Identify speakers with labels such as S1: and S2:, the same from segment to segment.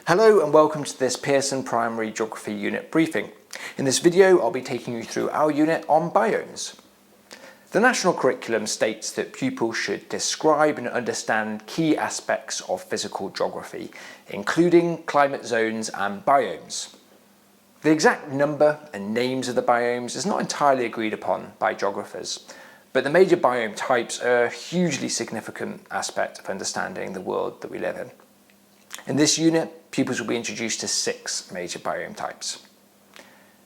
S1: Hello and welcome to this Pearson Primary Geography Unit briefing. In this video I'll be taking you through our unit on biomes. The national curriculum states that pupils should describe and understand key aspects of physical geography, including climate zones and biomes. The exact number and names of the biomes is not entirely agreed upon by geographers, but the major biome types are a hugely significant aspect of understanding the world that we live in. In this unit, pupils will be introduced to 6 major biome types.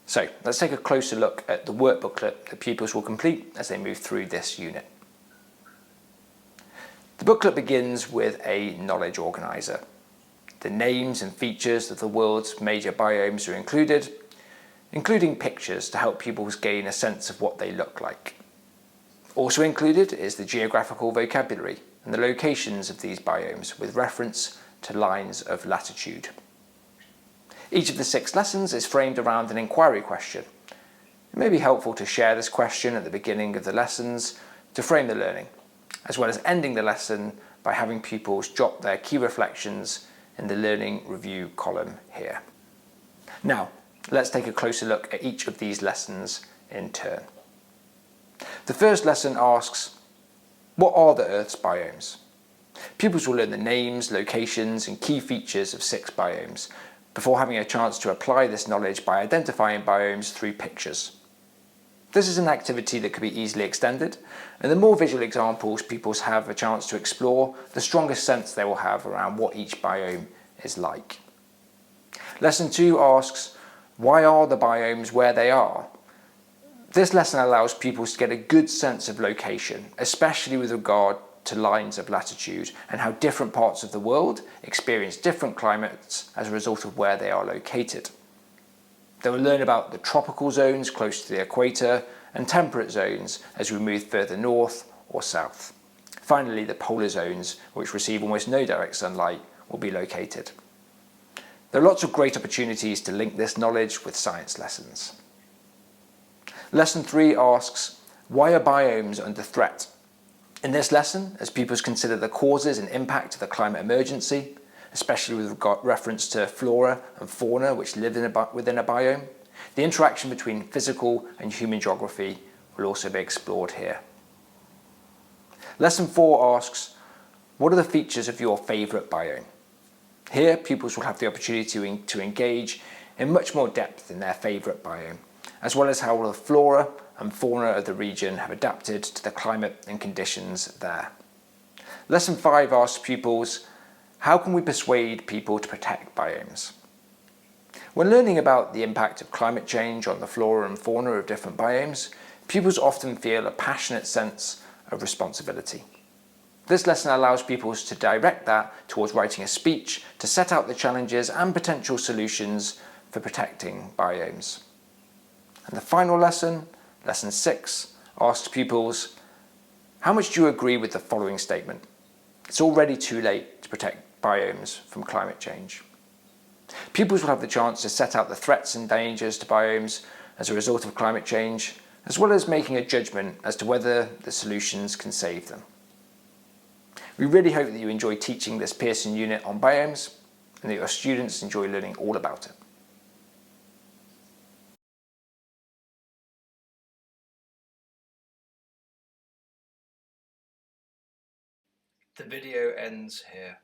S1: So let's take a closer look at the work booklet that pupils will complete as they move through this unit. The booklet begins with a knowledge organiser. The names and features of the world's major biomes are included, including pictures to help pupils gain a sense of what they look like. Also included is the geographical vocabulary and the locations of these biomes with reference to lines of latitude. Each of the 6 lessons is framed around an inquiry question. It may be helpful to share this question at the beginning of the lessons to frame the learning, as well as ending the lesson by having pupils jot their key reflections in the learning review column here. Now, let's take a closer look at each of these lessons in turn. The first lesson asks, what are the Earth's biomes? Pupils will learn the names, locations and key features of 6 biomes before having a chance to apply this knowledge by identifying biomes through pictures. This is an activity that could be easily extended, and the more visual examples pupils have a chance to explore, the stronger sense they will have around what each biome is like. Lesson 2 asks, why are the biomes where they are? This lesson allows pupils to get a good sense of location, especially with regard to lines of latitude and how different parts of the world experience different climates as a result of where they are located. They will learn about the tropical zones close to the equator and temperate zones as we move further north or south. Finally, the polar zones, which receive almost no direct sunlight, will be located. There are lots of great opportunities to link this knowledge with science lessons. Lesson 3 asks, why are biomes under threat? In this lesson, as pupils consider the causes and impact of the climate emergency, especially with reference to flora and fauna which live within a biome, the interaction between physical and human geography will also be explored here. Lesson 4 asks, what are the features of your favourite biome? Here, pupils will have the opportunity to engage in much more depth in their favourite biome, as well as how the flora and fauna of the region have adapted to the climate and conditions there. Lesson 5 asks pupils, how can we persuade people to protect biomes? When learning about the impact of climate change on the flora and fauna of different biomes, pupils often feel a passionate sense of responsibility. This lesson allows pupils to direct that towards writing a speech to set out the challenges and potential solutions for protecting biomes. And the final lesson, Lesson 6, asks pupils, how much do you agree with the following statement? It's already too late to protect biomes from climate change. Pupils will have the chance to set out the threats and dangers to biomes as a result of climate change, as well as making a judgment as to whether the solutions can save them. We really hope that you enjoy teaching this Pearson unit on biomes and that your students enjoy learning all about it. The video ends here.